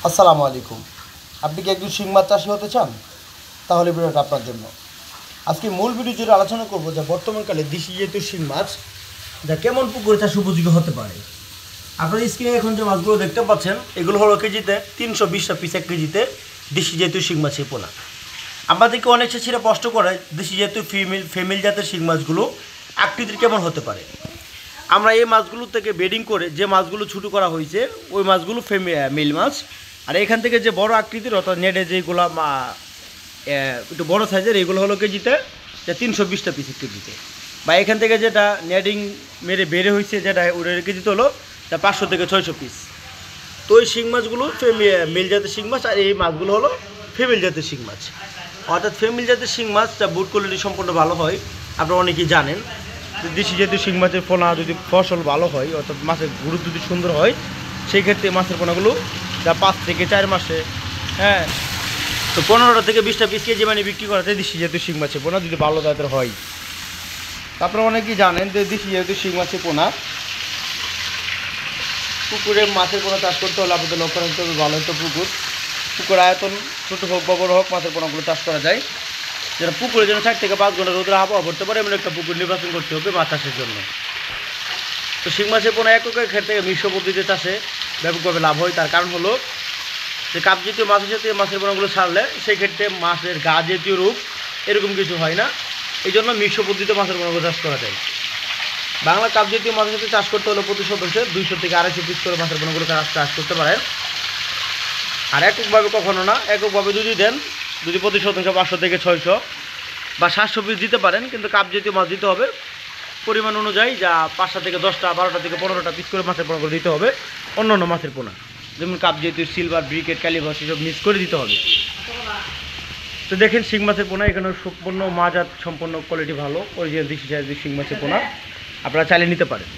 আসসালামু আলাইকুম। আপনি কি একজন শিং মাছ চাষি হতে চান? তাহলে ভিডিওটা আপনার জন্য। আজকে মূল ভিডিও জুড়ে আলোচনা করব যে বর্তমানকালে দেশি জাতীয় শিং মাছ যা কেমন পুকুরে চাষ উপযোগী হতে পারে। আপনারা স্ক্রিনে এখন যে মাছগুলো দেখতে পাচ্ছেন এগুলো হলো কেজিতে 320 টাকা পিস, 1 কেজিতে দেশি জাতীয় শিং মাছের পোনা। আমাদেরকে অনেক চাষিরা প্রশ্ন করে দেশি জাতীয় ফিমেল জাতের শিং মাছগুলো আকৃতির কেমন হতে পারে। আমরা এই মাছগুলো থেকে বেডিং করে যে মাছগুলো ছোটো করা হয়েছে ওই মাছগুলো মেল মাছ, আর এখান থেকে যে বড় আকৃতির অর্থাৎ নেটে যেগুলো একটু বড় সাইজের এইগুলো হলো কেজিতে যে 320 টাকা পিস কেজিতে, বা এখান থেকে যেটা নেটিং মেরে বেড়ে হয়েছে যেটা ওটার কেজিতে হলো তা 500 থেকে 600 পিস। তো ওই শিং মাছগুলো মেল জাতের শিং মাছ, আর এই মাছগুলো হলো ফিমেল জাতের শিং মাছ। অর্থাৎ ফিমেল জাতের শিং মাছটা বুট কোয়ালিটি সম্পূর্ণ ভালো হয়, আপনারা অনেকেই জানেন। দেশি জাতীয় শিং মাছের পোনা যদি ফসল ভালো হয় অর্থাৎ মাছের গ্রোথ যদি সুন্দর হয় সেই ক্ষেত্রে মাছের পোনাগুলো যা 5 থেকে 4 মাসে তো 15টা থেকে 20টা পিস কেজি মানে বিক্রি করা যায় দেশি জাতীয় শিং মাছের পোনা যদি ভালো জাতের হয়। আপনারা অনেকেই জানেন যে দেশি জাতীয় শিং মাছের পোনা পুকুরে মাছের পোনা চাষ করতে হলে আপনাদের লক্ষ্য রাখতে হবে ভালো একটা পুকুর আয়তন ছোটো হোক বা বড় হোক মাছের পোনাগুলো চাষ করা যায়, যেটা পুকুরে যেন 4 থেকে 5 ঘন্টা রোদের আবহাওয়া পড়তে পারে এমন একটা পুকুর নির্বাচন করতে হবে মাছ চাষের জন্য। তো শিং মাছের পোনা এককের ক্ষেত্রে মিশ্র পদ্ধতিতে চাষে ব্যাপকভাবে লাভ হয়। তার কারণ হলো যে কাপ জাতীয় মাছের পোনাগুলো ছাড়লে সেই ক্ষেত্রে মাছের গা জাতীয় রোগ এরকম কিছু হয় না, এই জন্য মিশ্র পদ্ধতিতে মাছের পোনাগুলো চাষ করা যায়। বাংলা কাপ জাতীয় মাছের সাথে চাষ করতে হলে প্রতি সদস্যে 200 থেকে 250 পিস করে মাছের পোনাগুলো চাষ করতে পারেন। আর এককভাবে কখনো না, এককভাবে যদি প্রতি শতাংশ 500 থেকে 600 বা 700 পিস দিতে পারেন, কিন্তু কাপ জাতীয় মাছ দিতে হবে পরিমাণ অনুযায়ী, যা 5টা থেকে 10টা 12টা থেকে 15টা পিস করে মাছের পোনাগুলো দিতে হবে। অন্য মাছের পোনা যেমন কাপ জাতীয় সিলভার, ব্রিকেট, ক্যালিভার সেসব মিক্স করে দিতে হবে। তো দেখেন শিং মাছের পোনা এখানে সম্পূর্ণ মাজাত সম্পূর্ণ কোয়ালিটি ভালো, অরিজিনাল দেশি শিং মাছের পোনা আপনারা চালিয়ে নিতে পারেন।